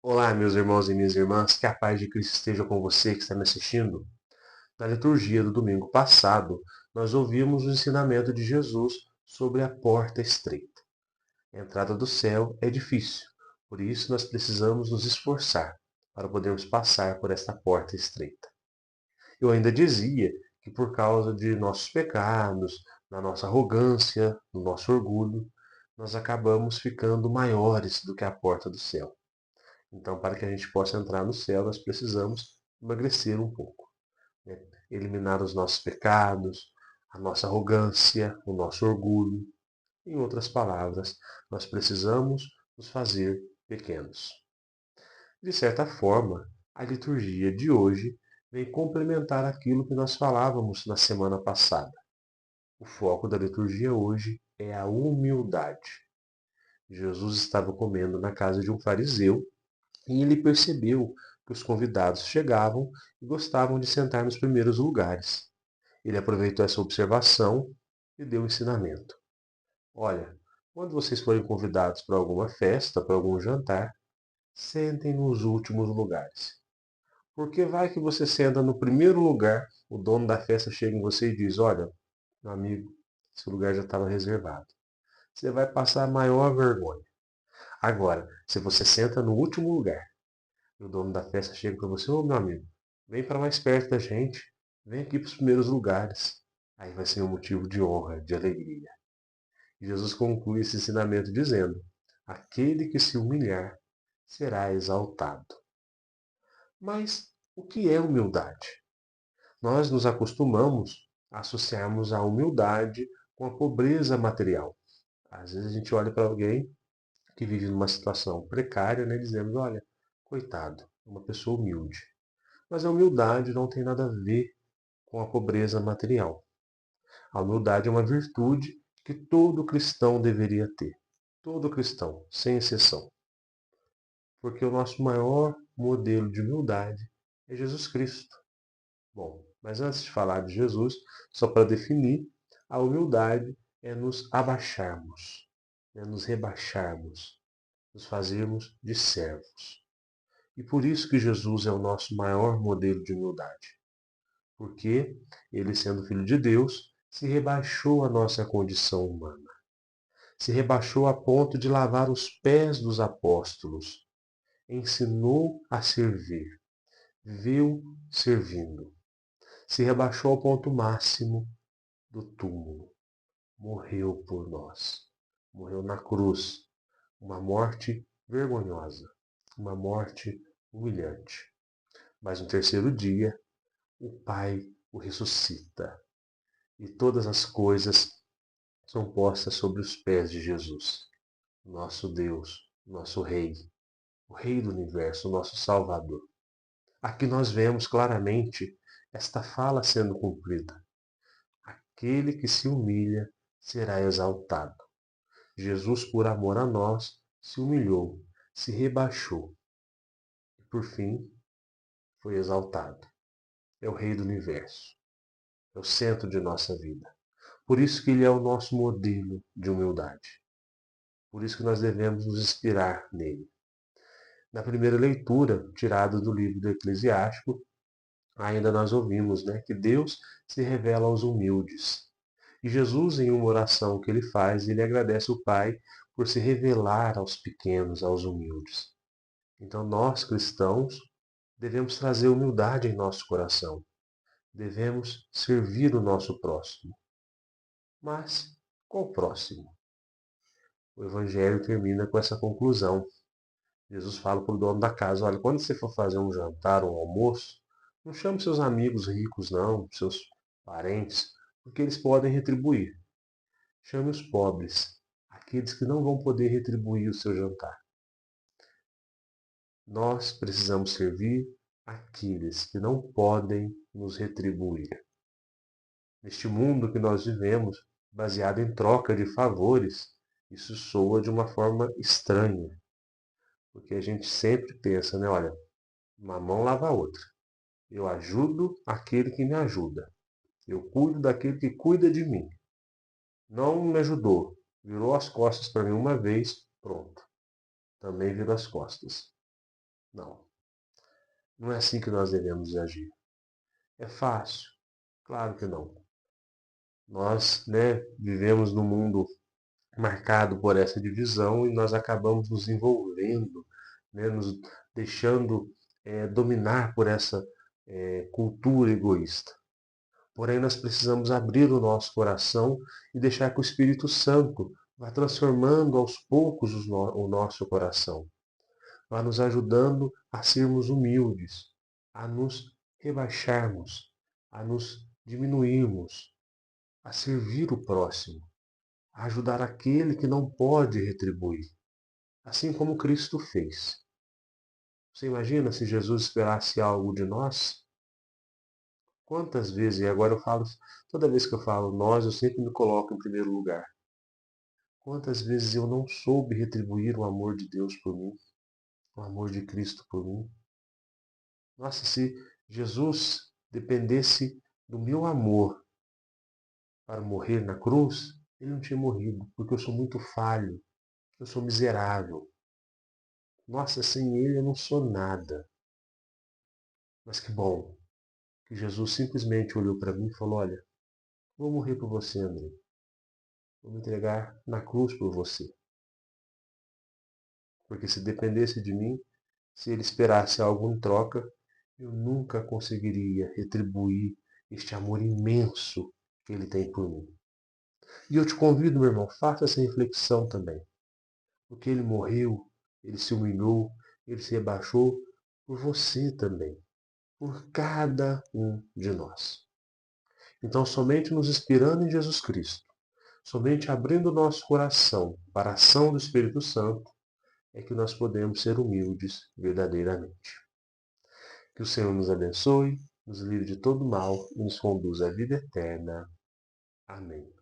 Olá, meus irmãos e minhas irmãs, que a paz de Cristo esteja com você que está me assistindo. Na liturgia do domingo passado, nós ouvimos o ensinamento de Jesus sobre a porta estreita. A entrada do céu é difícil, por isso nós precisamos nos esforçar para podermos passar por esta porta estreita. Eu ainda dizia que por causa de nossos pecados, da nossa arrogância, do nosso orgulho, nós acabamos ficando maiores do que a porta do céu. Então, para que a gente possa entrar no céu, nós precisamos emagrecer um pouco, né? Eliminar os nossos pecados, a nossa arrogância, o nosso orgulho. Em outras palavras, nós precisamos nos fazer pequenos. De certa forma, a liturgia de hoje vem complementar aquilo que nós falávamos na semana passada. O foco da liturgia hoje é a humildade. Jesus estava comendo na casa de um fariseu e ele percebeu que os convidados chegavam e gostavam de sentar nos primeiros lugares. Ele aproveitou essa observação e deu um ensinamento. Olha, quando vocês forem convidados para alguma festa, para algum jantar, sentem nos últimos lugares. Porque vai que você senta no primeiro lugar, o dono da festa chega em você e diz, olha, meu amigo, esse lugar já estava reservado. Você vai passar a maior vergonha. Agora, se você senta no último lugar, e o dono da festa chega para você, ô meu amigo, vem para mais perto da gente, vem aqui para os primeiros lugares. Aí vai ser um motivo de honra, de alegria. E Jesus conclui esse ensinamento dizendo, aquele que se humilhar será exaltado. Mas o que é humildade? Nós nos acostumamos a associarmos a humildade com a pobreza material. Às vezes a gente olha para alguém que vive numa situação precária, né, dizemos, olha, coitado, é uma pessoa humilde. Mas a humildade não tem nada a ver com a pobreza material. A humildade é uma virtude que todo cristão deveria ter. Todo cristão, sem exceção. Porque o nosso maior modelo de humildade é Jesus Cristo. Bom, mas antes de falar de Jesus, só para definir, a humildade é nos abaixarmos, é nos rebaixarmos, nos fazermos de servos. E por isso que Jesus é o nosso maior modelo de humildade. Porque ele, sendo filho de Deus, se rebaixou à nossa condição humana. Se rebaixou a ponto de lavar os pés dos apóstolos. Ensinou a servir. Viveu servindo. Se rebaixou ao ponto máximo do túmulo. Morreu por nós. Morreu na cruz. Uma morte vergonhosa. Uma morte humilhante. Mas no terceiro dia, o Pai o ressuscita. E todas as coisas são postas sobre os pés de Jesus, nosso Deus, nosso Rei, o Rei do Universo, o nosso Salvador. Aqui nós vemos claramente esta fala sendo cumprida. Aquele que se humilha será exaltado. Jesus, por amor a nós, se humilhou, se rebaixou e, por fim, foi exaltado. É o Rei do Universo, é o centro de nossa vida. Por isso que ele é o nosso modelo de humildade. Por isso que nós devemos nos inspirar nele. Na primeira leitura, tirada do livro do Eclesiástico, ainda nós ouvimos, né, que Deus se revela aos humildes. E Jesus, em uma oração que ele faz, ele agradece o Pai por se revelar aos pequenos, aos humildes. Então nós, cristãos, devemos trazer humildade em nosso coração. Devemos servir o nosso próximo. Mas qual próximo? O Evangelho termina com essa conclusão. Jesus fala para o dono da casa, olha, quando você for fazer um jantar, um almoço, não chame seus amigos ricos, não, seus parentes, porque eles podem retribuir. Chame os pobres, aqueles que não vão poder retribuir o seu jantar. Nós precisamos servir aqueles que não podem nos retribuir. Neste mundo que nós vivemos, baseado em troca de favores, isso soa de uma forma estranha, porque a gente sempre pensa, né, olha, uma mão lava a outra. Eu ajudo aquele que me ajuda. Eu cuido daquele que cuida de mim. Não me ajudou. Virou as costas para mim uma vez, pronto. Também virou as costas. Não, não é assim que nós devemos agir. É fácil? Claro que não. Nós, vivemos num mundo marcado por essa divisão e nós acabamos nos envolvendo, nos deixando dominar por essa cultura egoísta. Porém, nós precisamos abrir o nosso coração e deixar que o Espírito Santo vá transformando aos poucos o nosso coração, vá nos ajudando a sermos humildes, a nos rebaixarmos, a nos diminuirmos, a servir o próximo, a ajudar aquele que não pode retribuir, assim como Cristo fez. Você imagina se Jesus esperasse algo de nós? Quantas vezes, e agora eu falo, toda vez que eu falo nós, eu sempre me coloco em primeiro lugar. Quantas vezes eu não soube retribuir o amor de Deus por mim, o amor de Cristo por mim? Nossa, se Jesus dependesse do meu amor para morrer na cruz, ele não tinha morrido, porque eu sou muito falho, eu sou miserável. Nossa, sem ele eu não sou nada. Mas que bom que Jesus simplesmente olhou para mim e falou: olha, vou morrer por você, André. Vou me entregar na cruz por você. Porque se dependesse de mim, se ele esperasse algo em troca, eu nunca conseguiria retribuir este amor imenso que ele tem por mim. E eu te convido, meu irmão, faça essa reflexão também. Porque ele morreu, ele se humilhou, ele se rebaixou por você também, por cada um de nós. Então, somente nos inspirando em Jesus Cristo, somente abrindo o nosso coração para a ação do Espírito Santo, é que nós podemos ser humildes verdadeiramente. Que o Senhor nos abençoe, nos livre de todo mal e nos conduza à vida eterna. Amém.